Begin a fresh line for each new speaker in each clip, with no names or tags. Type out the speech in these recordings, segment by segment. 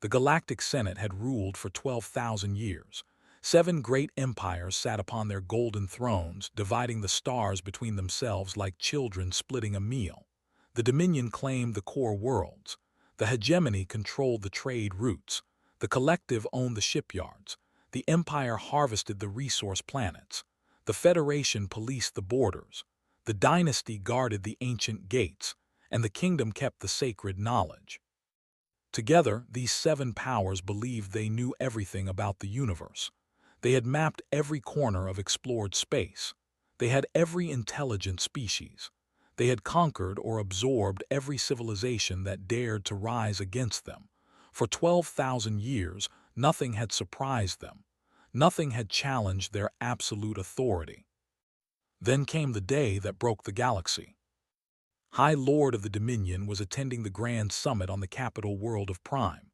The Galactic Senate had ruled for 12,000 years. 7 great empires sat upon their golden thrones, dividing the stars between themselves like children splitting a meal. The Dominion claimed the core worlds. The hegemony controlled the trade routes. The collective owned the shipyards. The Empire harvested the resource planets. The Federation policed the borders. The dynasty guarded the ancient gates, and the kingdom kept the sacred knowledge. Together, these 7 powers believed they knew everything about the universe. They had mapped every corner of explored space. They had every intelligent species. They had conquered or absorbed every civilization that dared to rise against them. For 12,000 years, nothing had surprised them. Nothing had challenged their absolute authority. Then came the day that broke the galaxy. High Lord of the Dominion was attending the Grand Summit on the capital world of Prime.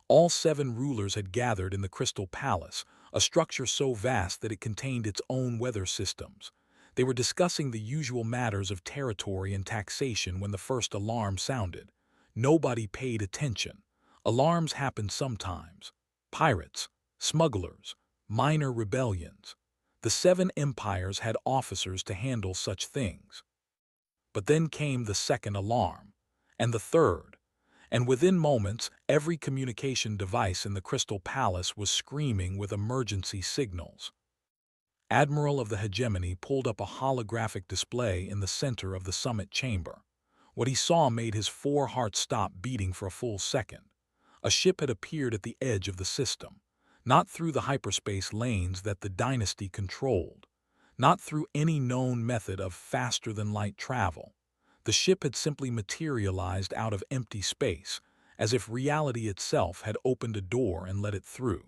All 7 rulers had gathered in the Crystal Palace, a structure so vast that it contained its own weather systems. They were discussing the usual matters of territory and taxation when the first alarm sounded. Nobody paid attention. Alarms happened sometimes. Pirates, smugglers, minor rebellions. The 7 empires had officers to handle such things. But then came the second alarm, and the third, and within moments every communication device in the Crystal Palace was screaming with emergency signals. Admiral of the Hegemony pulled up a holographic display in the center of the summit chamber. What he saw made his 4 hearts stop beating for a full second. A ship had appeared at the edge of the system, not through the hyperspace lanes that the dynasty controlled, not through any known method of faster-than-light travel. The ship had simply materialized out of empty space, as if reality itself had opened a door and let it through.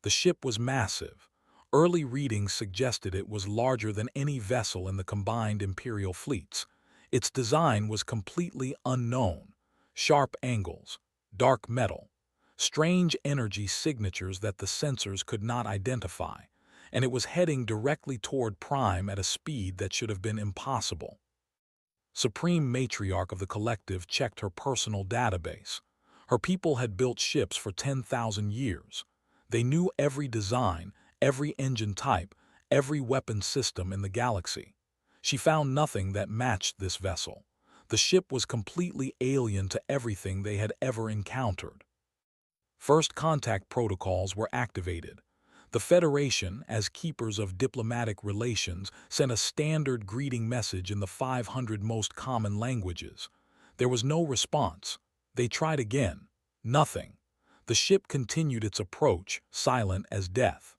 The ship was massive. Early readings suggested it was larger than any vessel in the combined Imperial fleets. Its design was completely unknown. Sharp angles, dark metal, strange energy signatures that the sensors could not identify, and it was heading directly toward Prime at a speed that should have been impossible. Supreme Matriarch of the Collective checked her personal database. Her people had built ships for 10,000 years. They knew every design, every engine type, every weapon system in the galaxy. She found nothing that matched this vessel. The ship was completely alien to everything they had ever encountered. First contact protocols were activated. The Federation, as keepers of diplomatic relations, sent a standard greeting message in the 500 most common languages. There was no response. They tried again. Nothing. The ship continued its approach, silent as death.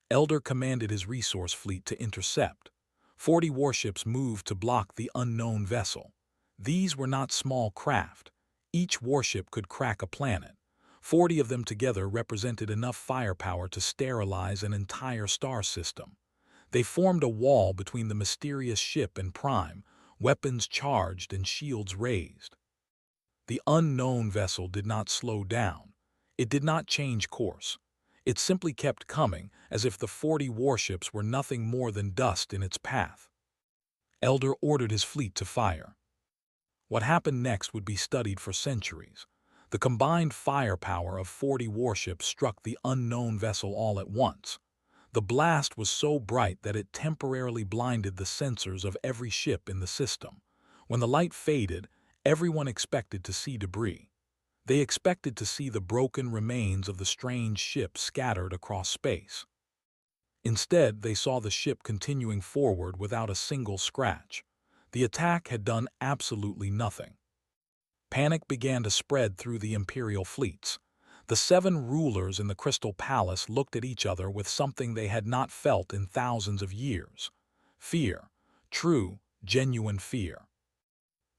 Elder commanded his resource fleet to intercept. 40 warships moved to block the unknown vessel. These were not small craft. Each warship could crack a planet. 40 of them together represented enough firepower to sterilize an entire star system. They formed a wall between the mysterious ship and Prime, weapons charged and shields raised. The unknown vessel did not slow down. It did not change course. It simply kept coming, as if the 40 warships were nothing more than dust in its path. Elder ordered his fleet to fire. What happened next would be studied for centuries. The combined firepower of 40 warships struck the unknown vessel all at once. The blast was so bright that it temporarily blinded the sensors of every ship in the system. When the light faded, everyone expected to see debris. They expected to see the broken remains of the strange ship scattered across space. Instead, they saw the ship continuing forward without a single scratch. The attack had done absolutely nothing. Panic began to spread through the Imperial fleets. The 7 rulers in the Crystal Palace looked at each other with something they had not felt in thousands of years. Fear. True, genuine fear.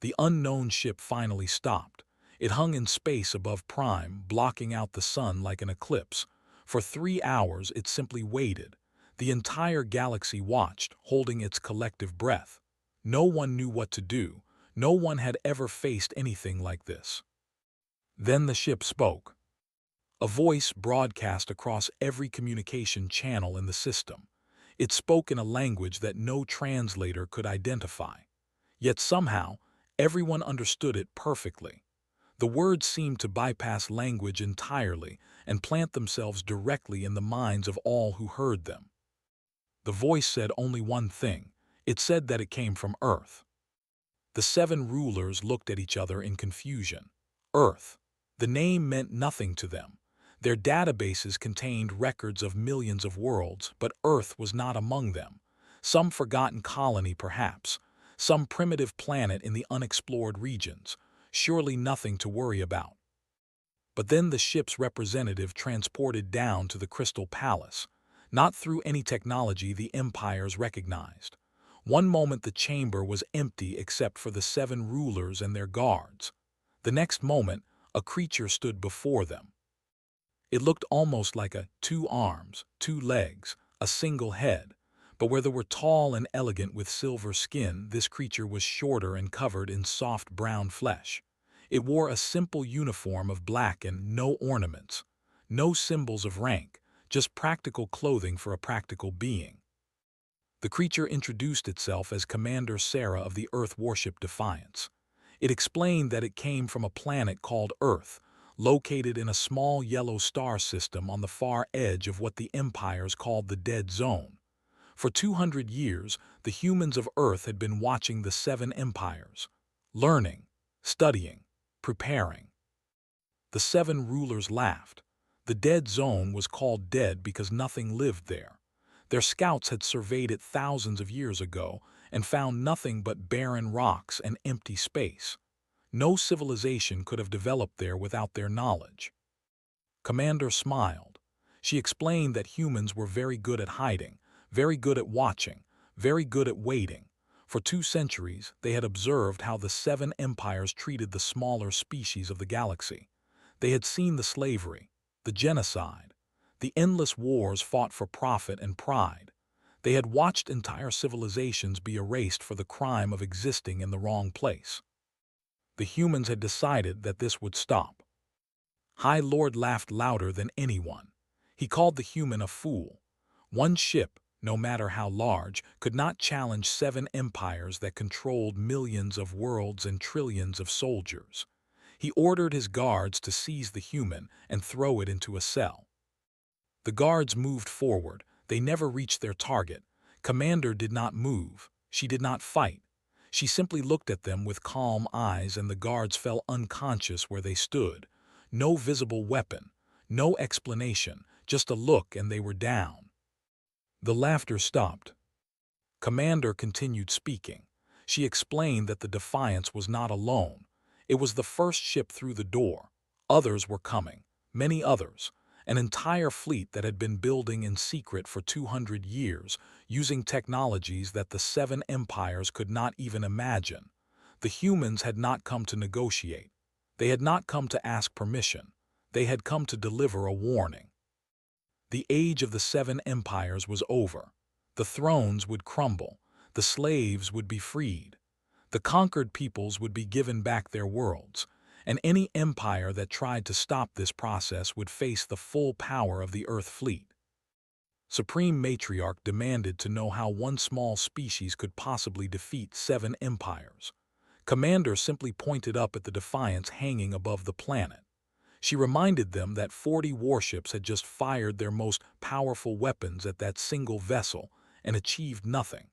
The unknown ship finally stopped. It hung in space above Prime, blocking out the sun like an eclipse. For 3 hours it simply waited. The entire galaxy watched, holding its collective breath. No one knew what to do. No one had ever faced anything like this. Then the ship spoke. A voice broadcast across every communication channel in the system. It spoke in a language that no translator could identify. Yet somehow, everyone understood it perfectly. The words seemed to bypass language entirely and plant themselves directly in the minds of all who heard them. The voice said only one thing. It said that it came from Earth. The seven rulers looked at each other in confusion. Earth. The name meant nothing to them. Their databases contained records of millions of worlds, but Earth was not among them. Some forgotten colony, perhaps. Some primitive planet in the unexplored regions. Surely nothing to worry about. But then the ship's representative transported down to the Crystal Palace, not through any technology the empires recognized. One moment the chamber was empty except for the seven rulers and their guards. The next moment, a creature stood before them. It looked almost like two arms, two legs, a single head. But where they were tall and elegant with silver skin, this creature was shorter and covered in soft brown flesh. It wore a simple uniform of black and no ornaments, no symbols of rank, just practical clothing for a practical being. The creature introduced itself as Commander Sarah of the Earth Warship Defiance. It explained that it came from a planet called Earth, located in a small yellow star system on the far edge of what the empires called the Dead Zone. For 200 years, the humans of Earth had been watching the seven empires, learning, studying, preparing. The seven rulers laughed. The Dead Zone was called dead because nothing lived there. Their scouts had surveyed it thousands of years ago and found nothing but barren rocks and empty space. No civilization could have developed there without their knowledge. Commander smiled. She explained that humans were very good at hiding, very good at watching, very good at waiting. For 2 centuries, they had observed how the seven empires treated the smaller species of the galaxy. They had seen the slavery, the genocide, the endless wars fought for profit and pride. They had watched entire civilizations be erased for the crime of existing in the wrong place. The humans had decided that this would stop. High Lord laughed louder than anyone. He called the human a fool. One ship, no matter how large, could not challenge 7 empires that controlled millions of worlds and trillions of soldiers. He ordered his guards to seize the human and throw it into a cell. The guards moved forward. They never reached their target. Commander did not move. She did not fight. She simply looked at them with calm eyes, and the guards fell unconscious where they stood. No visible weapon, no explanation, just a look and they were down. The laughter stopped. Commander continued speaking. She explained that the Defiance was not alone. It was the first ship through the door. Others were coming, many others. An entire fleet that had been building in secret for 200 years, using technologies that the 7 empires could not even imagine. The humans had not come to negotiate. They had not come to ask permission. They had come to deliver a warning. The age of the 7 empires was over. The thrones would crumble. The slaves would be freed. The conquered peoples would be given back their worlds. And any empire that tried to stop this process would face the full power of the Earth fleet. Supreme Matriarch demanded to know how one small species could possibly defeat 7 empires. Commander simply pointed up at the Defiance hanging above the planet. She reminded them that 40 warships had just fired their most powerful weapons at that single vessel and achieved nothing.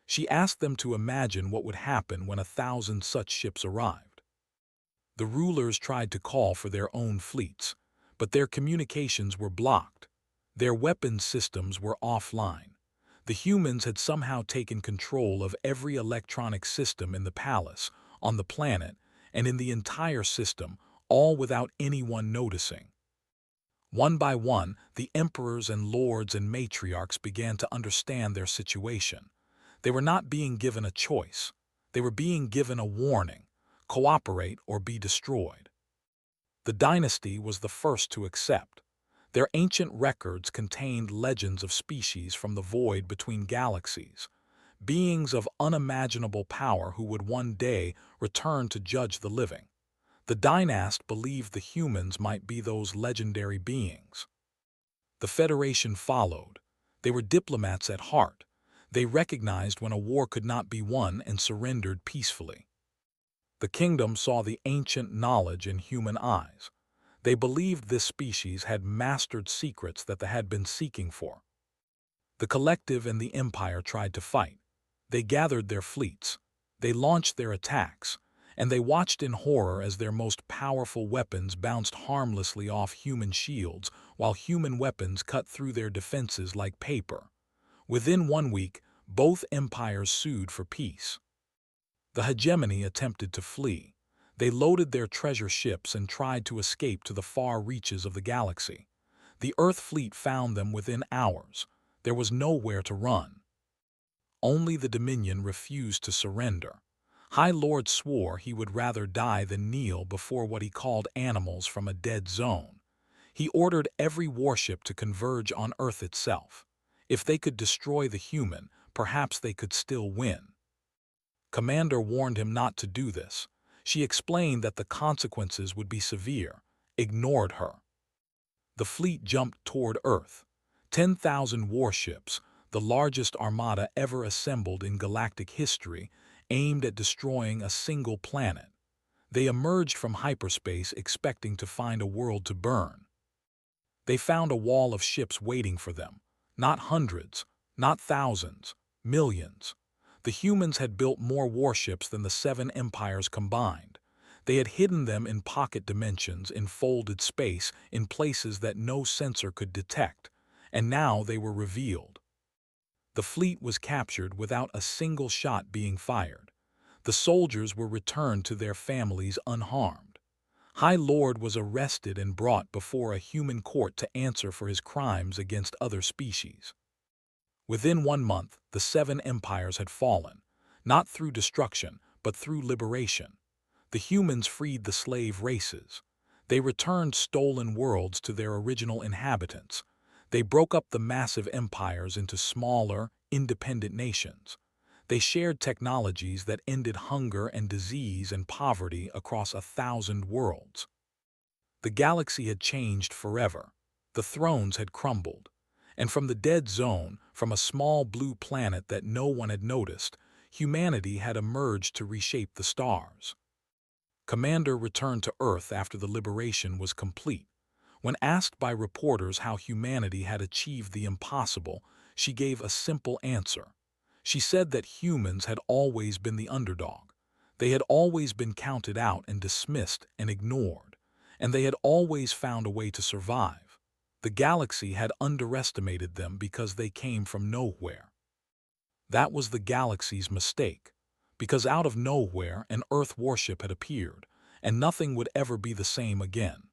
She asked them to imagine what would happen when 1,000 such ships arrived. The rulers tried to call for their own fleets, but their communications were blocked. Their weapons systems were offline. The humans had somehow taken control of every electronic system in the palace, on the planet, and in the entire system, all without anyone noticing. One by one, the emperors and lords and matriarchs began to understand their situation. They were not being given a choice. They were being given a warning: cooperate or be destroyed. The dynasty was the first to accept. Their ancient records contained legends of species from the void between galaxies, beings of unimaginable power who would one day return to judge the living. The dynast believed the humans might be those legendary beings. The Federation followed. They were diplomats at heart. They recognized when a war could not be won and surrendered peacefully. The kingdom saw the ancient knowledge in human eyes. They believed this species had mastered secrets that they had been seeking for. The collective and the empire tried to fight. They gathered their fleets. They launched their attacks, and they watched in horror as their most powerful weapons bounced harmlessly off human shields while human weapons cut through their defenses like paper. Within 1 week, both empires sued for peace. The hegemony attempted to flee. They loaded their treasure ships and tried to escape to the far reaches of the galaxy. The Earth fleet found them within hours. There was nowhere to run. Only the Dominion refused to surrender. High Lord swore he would rather die than kneel before what he called animals from a dead zone. He ordered every warship to converge on Earth itself. If they could destroy the human, perhaps they could still win. Commander warned him not to do this. She explained that the consequences would be severe, ignored her. The fleet jumped toward Earth. 10,000 warships, the largest armada ever assembled in galactic history, aimed at destroying a single planet. They emerged from hyperspace expecting to find a world to burn. They found a wall of ships waiting for them. Not hundreds, not thousands, millions. The humans had built more warships than the 7 empires combined. They had hidden them in pocket dimensions, in folded space, in places that no sensor could detect, and now they were revealed. The fleet was captured without a single shot being fired. The soldiers were returned to their families unharmed. High Lord was arrested and brought before a human court to answer for his crimes against other species. Within 1 month, the 7 empires had fallen, not through destruction, but through liberation. The humans freed the slave races. They returned stolen worlds to their original inhabitants. They broke up the massive empires into smaller, independent nations. They shared technologies that ended hunger and disease and poverty across 1,000 worlds. The galaxy had changed forever. The thrones had crumbled. And from the dead zone, from a small blue planet that no one had noticed, humanity had emerged to reshape the stars. Commander returned to Earth after the liberation was complete. When asked by reporters how humanity had achieved the impossible, she gave a simple answer. She said that humans had always been the underdog. They had always been counted out and dismissed and ignored, and they had always found a way to survive. The galaxy had underestimated them because they came from nowhere. That was the galaxy's mistake, because out of nowhere an Earth warship had appeared, and nothing would ever be the same again.